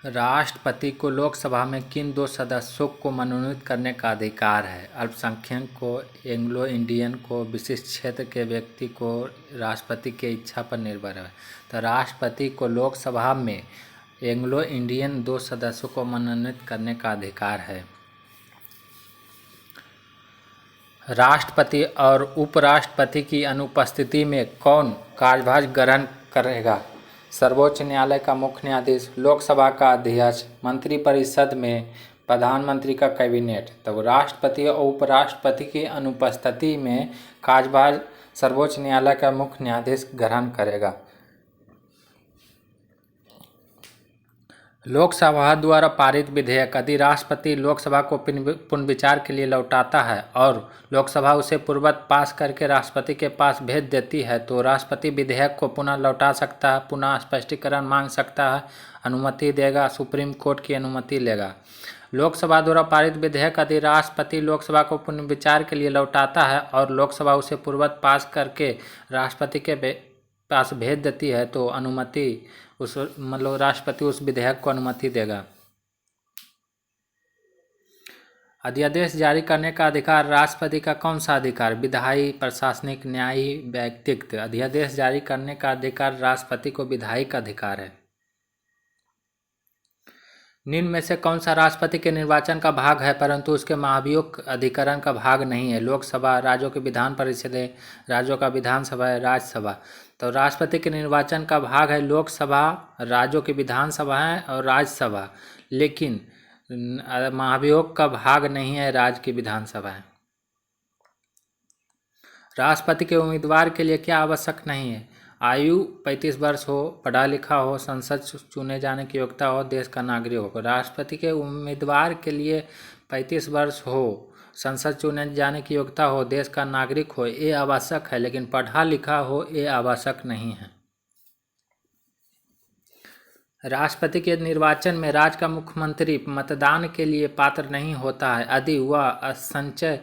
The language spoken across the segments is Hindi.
राष्ट्रपति को लोकसभा में किन दो सदस्यों को मनोनीत करने का अधिकार है? अल्पसंख्यक को, एंग्लो इंडियन को, विशिष्ट क्षेत्र के व्यक्ति को राष्ट्रपति की इच्छा पर निर्भर है। तो राष्ट्रपति को लोकसभा में एंग्लो इंडियन दो सदस्यों को मनोनीत करने का अधिकार है। राष्ट्रपति और उपराष्ट्रपति की अनुपस्थिति में कौन कार्यभार ग्रहण करेगा? सर्वोच्च न्यायालय का मुख्य न्यायाधीश, लोकसभा का अध्यक्ष, मंत्रिपरिषद में प्रधानमंत्री का कैबिनेट। तो राष्ट्रपति और उपराष्ट्रपति की अनुपस्थिति में कार्यभार सर्वोच्च न्यायालय का मुख्य न्यायाधीश ग्रहण करेगा। लोकसभा द्वारा पारित विधेयक यदि राष्ट्रपति लोकसभा को पुनर्विचार के लिए लौटाता है और लोकसभा उसे पूर्ववत पास करके राष्ट्रपति के पास भेज देती है तो राष्ट्रपति विधेयक को पुनः लौटा सकता है, पुनः स्पष्टीकरण मांग सकता है, अनुमति देगा, सुप्रीम कोर्ट की अनुमति लेगा। लोकसभा द्वारा पारित विधेयक यदि राष्ट्रपति लोकसभा को पुनर्विचार के लिए लौटाता है और लोकसभा उसे पूर्ववत पास करके राष्ट्रपति के पास भेज देती है तो अनुमति राष्ट्रपति उस विधेयक को अनुमति देगा। अध्यादेश जारी करने का अधिकार राष्ट्रपति का कौन सा अधिकार? विधायी, प्रशासनिक, न्यायी, व्यक्तिगत। अध्यादेश जारी करने का अधिकार राष्ट्रपति को विधायिक अधिकार है। निम्न में से कौन सा राष्ट्रपति के निर्वाचन का भाग है परंतु उसके महाभियोग अधिकरण का भाग नहीं है? लोकसभा, राज्यों की विधान परिषदें, राज्यों का विधानसभा, राज्यसभा। तो राष्ट्रपति के निर्वाचन का भाग है लोकसभा, राज्यों की विधानसभाएं और राज्यसभा, लेकिन महाभियोग का भाग नहीं है राज्य की विधानसभाएं। राष्ट्रपति के उम्मीदवार के लिए क्या आवश्यक नहीं है? आयु 35 वर्ष हो, पढ़ा लिखा हो, संसद चुने जाने की योग्यता हो, देश का नागरिक हो। राष्ट्रपति के उम्मीदवार के लिए 35 वर्ष हो, संसद चुने जाने की योग्यता हो, देश का नागरिक हो, ये आवश्यक है, लेकिन पढ़ा लिखा हो ये आवश्यक नहीं है। राष्ट्रपति के निर्वाचन में राज्य का मुख्यमंत्री मतदान के लिए पात्र नहीं होता है यदि वह संचय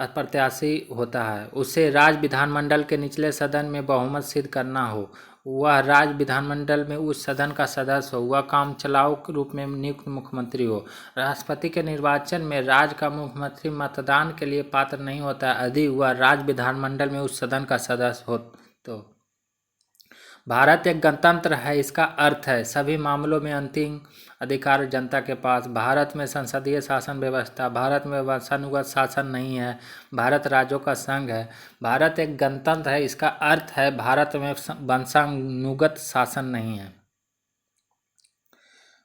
प्रत्याशी होता है, उसे राज्य विधानमंडल के निचले सदन में बहुमत सिद्ध करना हो, वह राज्य विधानमंडल में उस सदन का सदस्य हो, वह काम चलाऊ रूप में नियुक्त मुख्यमंत्री हो। राष्ट्रपति के निर्वाचन में राज्य का मुख्यमंत्री मतदान के लिए पात्र नहीं होता यदि वह राज्य विधानमंडल में उस सदन का सदस्य हो। तो भारत एक गणतंत्र है, इसका अर्थ है सभी मामलों में अंतिम अधिकार जनता के पास। भारत में संसदीय शासन व्यवस्था, भारत में वंशानुगत शासन नहीं है, भारत राज्यों का संघ है। भारत एक गणतंत्र है, इसका अर्थ है भारत में वंशानुगत शासन नहीं है।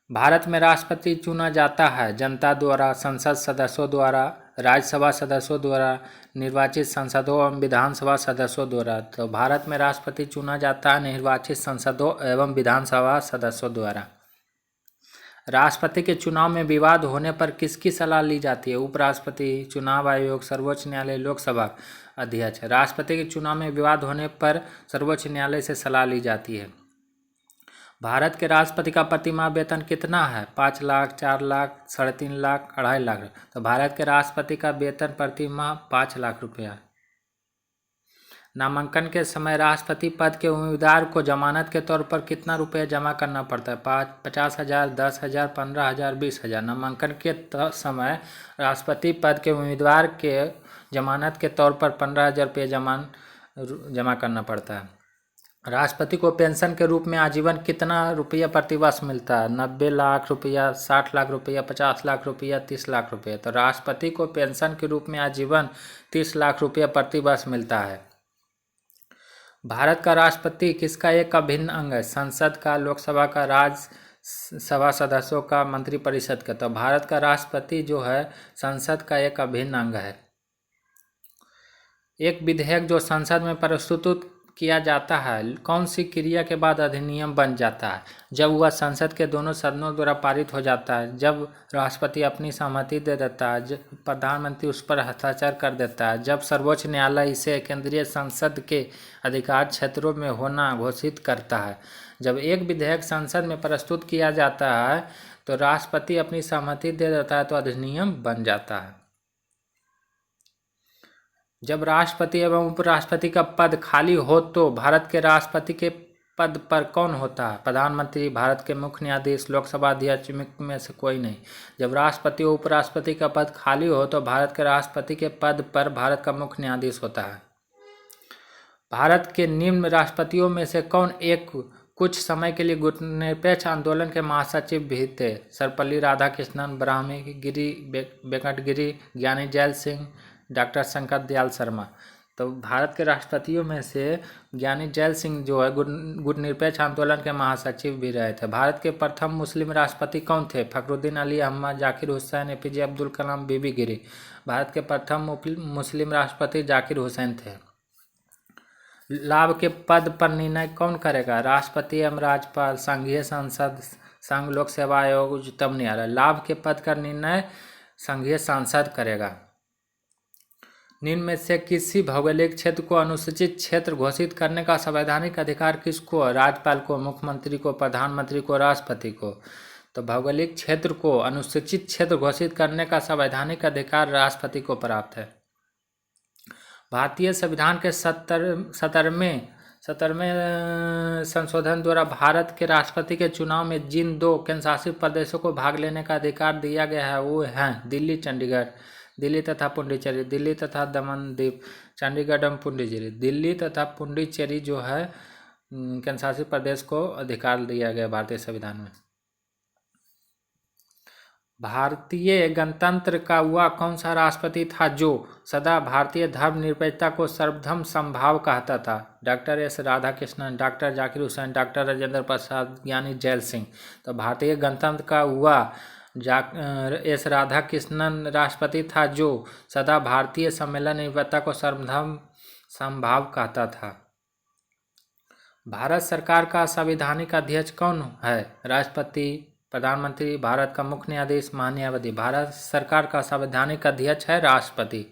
भारत में राष्ट्रपति चुना जाता है जनता द्वारा, संसद सदस्यों द्वारा, राज्यसभा सदस्यों द्वारा, निर्वाचित संसदों एवं विधानसभा सदस्यों द्वारा। तो भारत में राष्ट्रपति चुना जाता है निर्वाचित संसदों एवं विधानसभा सदस्यों द्वारा। राष्ट्रपति के चुनाव में विवाद होने पर किसकी सलाह ली जाती है? उपराष्ट्रपति, चुनाव आयोग, सर्वोच्च न्यायालय, लोकसभा अध्यक्ष। राष्ट्रपति के चुनाव में विवाद होने पर सर्वोच्च न्यायालय से सलाह ली जाती है। भारत के राष्ट्रपति का प्रतिमाह वेतन कितना है? 5 लाख, 4 लाख, 3.5 लाख, 2.5 लाख। तो भारत के राष्ट्रपति का वेतन प्रतिमाह 5 लाख रुपया। नामांकन के समय राष्ट्रपति पद के उम्मीदवार को जमानत के तौर पर कितना रुपया जमा करना पड़ता है? 50,000, 10,000, 15,000, 20,000। नामांकन के समय राष्ट्रपति पद के उम्मीदवार के जमानत के तौर पर 15,000 रुपये जमा करना पड़ता है। राष्ट्रपति को पेंशन के रूप में आजीवन कितना रुपया प्रतिवर्ष मिलता है? 90 लाख रुपया, 60 लाख रुपया, 50 लाख रुपया, 30 लाख रुपया। तो राष्ट्रपति को पेंशन के रूप में आजीवन 30 लाख रुपया प्रतिवर्ष मिलता है। भारत का राष्ट्रपति किसका एक अभिन्न अंग है? संसद का, लोकसभा का, राज्यसभा सदस्यों का, मंत्रिपरिषद का। तो भारत का राष्ट्रपति जो है संसद का एक अभिन्न अंग है। एक विधेयक जो संसद में प्रस्तुत किया जाता है कौन सी क्रिया के बाद अधिनियम बन जाता है? जब वह संसद के दोनों सदनों द्वारा पारित हो जाता है, जब राष्ट्रपति अपनी सहमति दे देता है, जब प्रधानमंत्री उस पर हस्ताक्षर कर देता है, जब सर्वोच्च न्यायालय इसे केंद्रीय संसद के अधिकार क्षेत्रों में होना घोषित करता है। जब एक विधेयक संसद में प्रस्तुत किया जाता है तो राष्ट्रपति अपनी सहमति दे देता है तो अधिनियम बन जाता है। जब राष्ट्रपति एवं उपराष्ट्रपति का पद खाली हो तो भारत के राष्ट्रपति के पद पर कौन होता है? प्रधानमंत्री, भारत के मुख्य न्यायाधीश, लोकसभा अध्यक्ष में से कोई नहीं। जब राष्ट्रपति और उपराष्ट्रपति का पद खाली हो तो भारत के राष्ट्रपति के पद पर भारत का मुख्य न्यायाधीश होता है। भारत के निम्न राष्ट्रपतियों में से कौन एक कुछ समय के लिए गुटनिरपेक्ष आंदोलन के महासचिव भी थे? सर्वपल्ली राधाकृष्णन, ब्राह्मी गिरी वेंकटगिरी, ज्ञानी जैल सिंह, डॉक्टर शंकर दयाल शर्मा। तो भारत के राष्ट्रपतियों में से ज्ञानी जैल सिंह जो है गुटनिरपेक्ष आंदोलन के महासचिव भी रहे थे। भारत के प्रथम मुस्लिम राष्ट्रपति कौन थे? फखरुद्दीन अली अहमद, जाकिर हुसैन, एपीजे अब्दुल कलाम, बीबी गिरी। भारत के प्रथम मुस्लिम राष्ट्रपति जाकिर हुसैन थे। लाभ के पद पर निर्णय कौन करेगा? राष्ट्रपति एवं राज्यपाल, संघीय संसद, संघ लोक सेवा आयोग, उच्चतम न्यायालय। लाभ के पद का निर्णय संघीय संसद करेगा। निम्न में से किसी भौगोलिक क्षेत्र को अनुसूचित क्षेत्र घोषित करने का संवैधानिक अधिकार किसको? राज्यपाल को, मुख्यमंत्री को, प्रधानमंत्री को, राष्ट्रपति को। तो भौगोलिक क्षेत्र को अनुसूचित क्षेत्र घोषित करने का संवैधानिक अधिकार राष्ट्रपति को प्राप्त है। भारतीय संविधान के 17वें संशोधन द्वारा भारत के राष्ट्रपति के चुनाव में जिन 2 केंद्रशासित प्रदेशों को भाग लेने का अधिकार दिया गया है वो हैं दिल्ली, चंडीगढ़, दिल्ली तथा पुडुचेरी, दिल्ली तथा दमन दीव, चंडीगढ़ एवं पुडुचेरी। दिल्ली तथा पुडुचेरी जो है केंद्रशासित प्रदेश को अधिकार दिया गया भारतीय संविधान में। भारतीय गणतंत्र का वह कौन सा राष्ट्रपति था जो सदा भारतीय धर्मनिरपेक्षता को सर्वधर्म समभाव कहता था? Doctor S Radhakrishnan, doctor Zakir Hussain, doctor Rajendra Prasad, Giani Zail Singh. तो भारतीय गणतंत्र का वह एस राधाकृष्णन राष्ट्रपति था जो सदा भारतीय सम्मेलन निरपेक्षता को सर्वधर्म समभाव कहता था। भारत सरकार का संवैधानिक अध्यक्ष कौन है? राष्ट्रपति, प्रधानमंत्री, भारत का मुख्य न्यायाधीश, महान्यायवादी। भारत सरकार का संवैधानिक अध्यक्ष है राष्ट्रपति।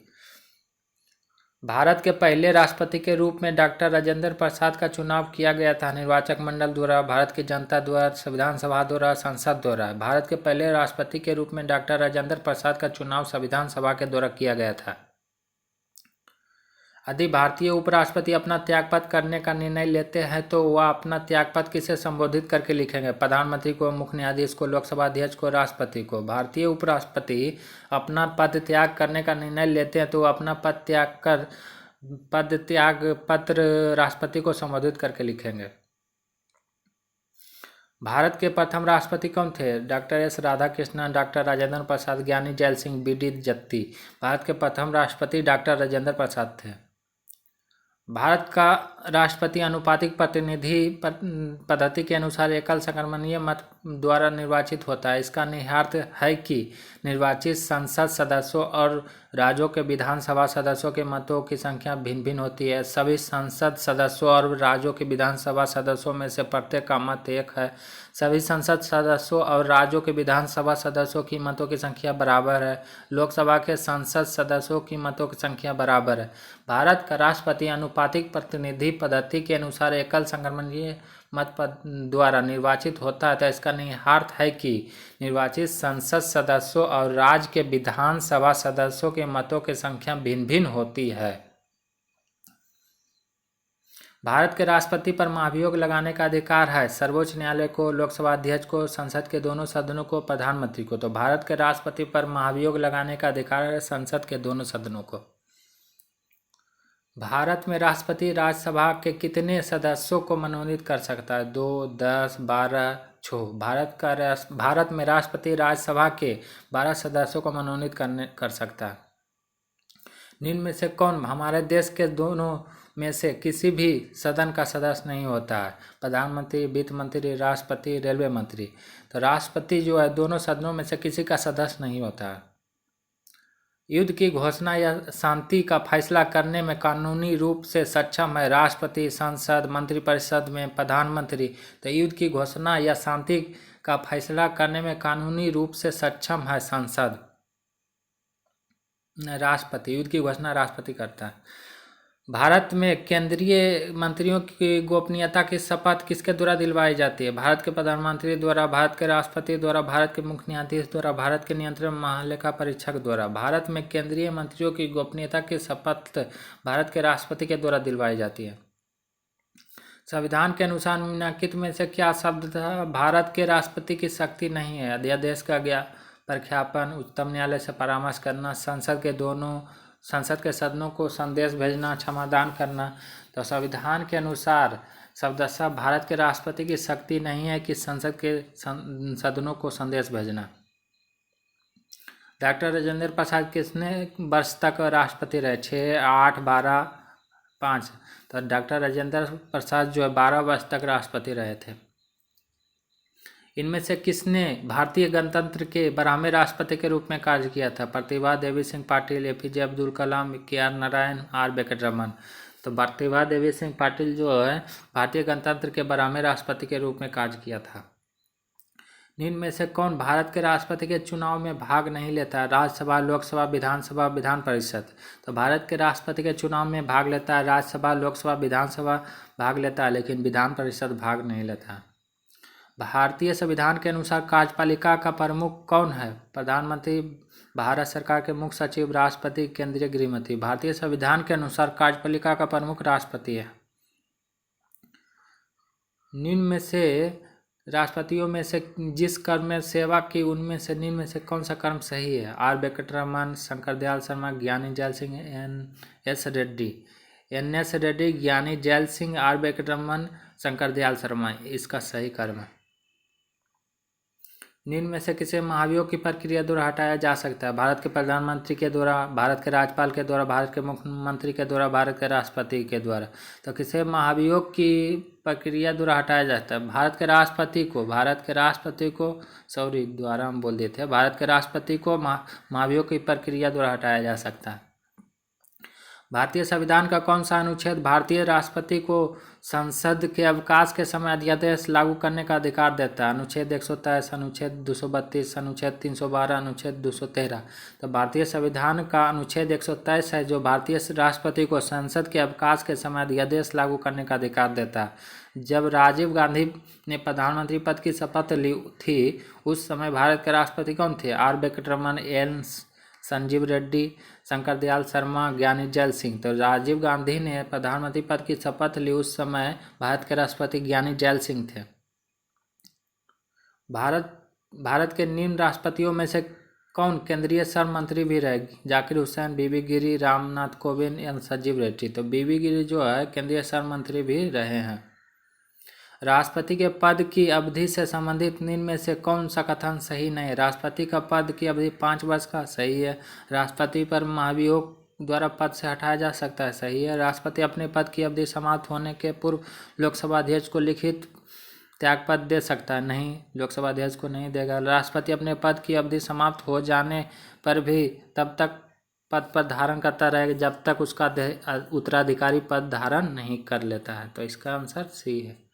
भारत के पहले राष्ट्रपति के रूप में डॉक्टर राजेंद्र प्रसाद का चुनाव किया गया था निर्वाचक मंडल द्वारा, भारत की जनता द्वारा, संविधान सभा द्वारा, संसद द्वारा। भारत के पहले राष्ट्रपति के रूप में डॉक्टर राजेंद्र प्रसाद का चुनाव संविधान सभा के द्वारा किया गया था। यदि भारतीय उपराष्ट्रपति अपना त्यागपत्र करने का निर्णय लेते हैं तो वह अपना त्यागपत्र किसे संबोधित करके लिखेंगे? प्रधानमंत्री को, मुख्य न्यायाधीश को, लोकसभा अध्यक्ष को, राष्ट्रपति को। भारतीय उपराष्ट्रपति अपना पद त्याग करने का निर्णय लेते हैं तो वह अपना पद त्याग पत्र राष्ट्रपति को संबोधित करके लिखेंगे। भारत के प्रथम राष्ट्रपति कौन थे? Doctor S Radhakrishnan, doctor Rajendra Prasad, Giani Zail Singh, B D. Jatti. Bharat के प्रथम राष्ट्रपति डॉक्टर राजेंद्र प्रसाद थे। भारत का राष्ट्रपति अनुपातिक प्रतिनिधि पद्धति के अनुसार एकल संक्रमणीय मत द्वारा निर्वाचित होता है। इसका निहितार्थ है कि निर्वाचित संसद सदस्यों और राज्यों के विधानसभा सदस्यों के मतों की संख्या भिन्न भिन्न होती है। सभी संसद सदस्यों और राज्यों के विधानसभा सदस्यों में से प्रत्येक का मत एक है। सभी संसद सदस्यों और राज्यों के विधानसभा सदस्यों की मतों की संख्या बराबर है। लोकसभा के संसद सदस्यों की मतों की संख्या बराबर है। भारत का राष्ट्रपति अनुपातिक प्रतिनिधि पद्धति के अनुसार एकल संक्रमणीय मत द्वारा निर्वाचित होता है। तो इसका निहितार्थ है कि निर्वाचित संसद सदस्यों और राज्य के विधानसभा सदस्यों के मतों की संख्या भिन्न भिन्न होती है। भारत के राष्ट्रपति पर महाभियोग लगाने का अधिकार है सर्वोच्च न्यायालय को, लोकसभा अध्यक्ष को, संसद के दोनों सदनों को, प्रधानमंत्री को। तो भारत के राष्ट्रपति पर महाभियोग लगाने का अधिकार है संसद के दोनों सदनों को। भारत में राष्ट्रपति राज्यसभा के कितने सदस्यों को मनोनीत कर सकता है? 2, 10, 12, 6। भारत में राष्ट्रपति राज्यसभा के 12 सदस्यों को मनोनीत कर सकता है। निम्न में से कौन हमारे देश के दोनों में से किसी भी सदन का सदस्य नहीं होता है? प्रधानमंत्री, वित्त मंत्री, राष्ट्रपति, रेलवे मंत्री। तो राष्ट्रपति जो है दोनों सदनों में से किसी का सदस्य नहीं होता है। युद्ध की घोषणा या शांति का फैसला करने में कानूनी रूप से सक्षम है राष्ट्रपति, संसद, मंत्रिपरिषद में प्रधानमंत्री। तो युद्ध की घोषणा या शांति का फैसला करने में कानूनी रूप से सक्षम है संसद, राष्ट्रपति। युद्ध की घोषणा राष्ट्रपति करता है। भारत में केंद्रीय मंत्रियों की गोपनीयता की शपथ किसके द्वारा दिलवाई जाती है? भारत के प्रधानमंत्री द्वारा, भारत के राष्ट्रपति द्वारा, भारत के मुख्य न्यायाधीश द्वारा, भारत के नियंत्रण महालेखा परीक्षक द्वारा। भारत में केंद्रीय मंत्रियों की गोपनीयता की शपथ भारत के राष्ट्रपति के द्वारा दिलवाई जाती है। संविधान के अनुसार निम्नलिखित में से क्या शब्द था? भारत के राष्ट्रपति की शक्ति नहीं है अध्यादेश का प्रख्यापन, उच्चतम न्यायालय से परामर्श करना, संसद के सदनों को संदेश भेजना, क्षमादान करना। तो संविधान के अनुसार शब्दशः भारत के राष्ट्रपति की शक्ति नहीं है कि संसद के सदनों को संदेश भेजना। डॉक्टर राजेंद्र प्रसाद कितने वर्ष तक राष्ट्रपति रहे? 6, 8, 12, 5। तो डॉक्टर राजेंद्र प्रसाद जो है 12 वर्ष तक राष्ट्रपति रहे थे। इनमें से किसने भारतीय गणतंत्र के 12वें राष्ट्रपति के रूप में कार्य किया था? Pratibha Devi Singh Patil, APJ Abdul Kalam, KR Narayan, R Venkataraman. तो प्रतिभा देवी सिंह पाटिल जो है भारतीय गणतंत्र के 12वें राष्ट्रपति के रूप में कार्य किया था। निम्न में से कौन भारत के राष्ट्रपति के चुनाव में भाग नहीं लेता है? राज्यसभा, लोकसभा, विधानसभा, विधान परिषद। तो भारत के राष्ट्रपति के चुनाव में भाग लेता है राज्यसभा, लोकसभा, विधानसभा भाग लेता है, लेकिन विधान परिषद भाग नहीं लेता है। भारतीय संविधान के अनुसार कार्यपालिका का प्रमुख कौन है? प्रधानमंत्री, भारत सरकार के मुख्य सचिव, राष्ट्रपति, केंद्रीय गृह मंत्री। भारतीय संविधान के अनुसार कार्यपालिका का प्रमुख राष्ट्रपति है। निम्न में से राष्ट्रपतियों में से जिस कर्म में सेवा की उनमें से निम्न में से कौन सा कर्म सही है? R वेंकटरमन, शंकर दयाल शर्मा, ज्ञानी जैल सिंह, NS रेड्डी। NS रेड्डी, ज्ञानी जैल सिंह, R वेंकटरमन, शंकर दयाल शर्मा इसका सही कर्म है। निम्न में से किसे महाभियोग की प्रक्रिया द्वारा हटाया जा सकता है? भारत के प्रधानमंत्री के द्वारा, भारत के राज्यपाल के द्वारा, भारत के मुख्यमंत्री के द्वारा, भारत के राष्ट्रपति के द्वारा। तो किसे महाभियोग की प्रक्रिया द्वारा हटाया जाता है? भारत के राष्ट्रपति को सॉरी द्वारा हम बोल देते हैं, भारत के राष्ट्रपति को महाभियोग की प्रक्रिया द्वारा हटाया जा सकता है। भारतीय संविधान का कौन सा अनुच्छेद भारतीय राष्ट्रपति को संसद के अवकाश के समय अध्यादेश लागू करने का अधिकार देता है? अनुच्छेद 123, अनुच्छेद 232, अनुच्छेद 312, अनुच्छेद 213। तो भारतीय संविधान का अनुच्छेद 123 है जो भारतीय राष्ट्रपति को संसद के अवकाश के समय अध्यादेश लागू करने का अधिकार देता है। जब राजीव गांधी ने प्रधानमंत्री पद की शपथ ली थी उस समय भारत के राष्ट्रपति कौन थे? R वेंकटरमन, N संजीव रेड्डी, शंकर दयाल शर्मा, ज्ञानी जैल सिंह। तो राजीव गांधी ने प्रधानमंत्री पद की शपथ ली उस समय भारत के राष्ट्रपति ज्ञानी जैल सिंह थे। भारत के निम्न राष्ट्रपतियों में से कौन केंद्रीय श्रम मंत्री भी रहे? जाकिर हुसैन, BB गिरी, रामनाथ कोविंद या संजीव रेड्डी। तो BB गिरी जो है केंद्रीय श्रम मंत्री भी रहे हैं। राष्ट्रपति के पद की अवधि से संबंधित निम्न में से कौन सा कथन सही नहीं है? राष्ट्रपति का पद की अवधि 5 वर्ष का, सही है। राष्ट्रपति पर महाभियोग द्वारा पद से हटाया जा सकता है, सही है। राष्ट्रपति अपने पद की अवधि समाप्त होने के पूर्व लोकसभा अध्यक्ष को लिखित त्यागपत्र दे सकता है, नहीं, लोकसभा अध्यक्ष को नहीं देगा। राष्ट्रपति अपने पद की अवधि समाप्त हो जाने पर भी तब तक पद पर धारण करता रहेगा जब तक उसका उत्तराधिकारी पद धारण नहीं कर लेता है। तो इसका आंसर सी है।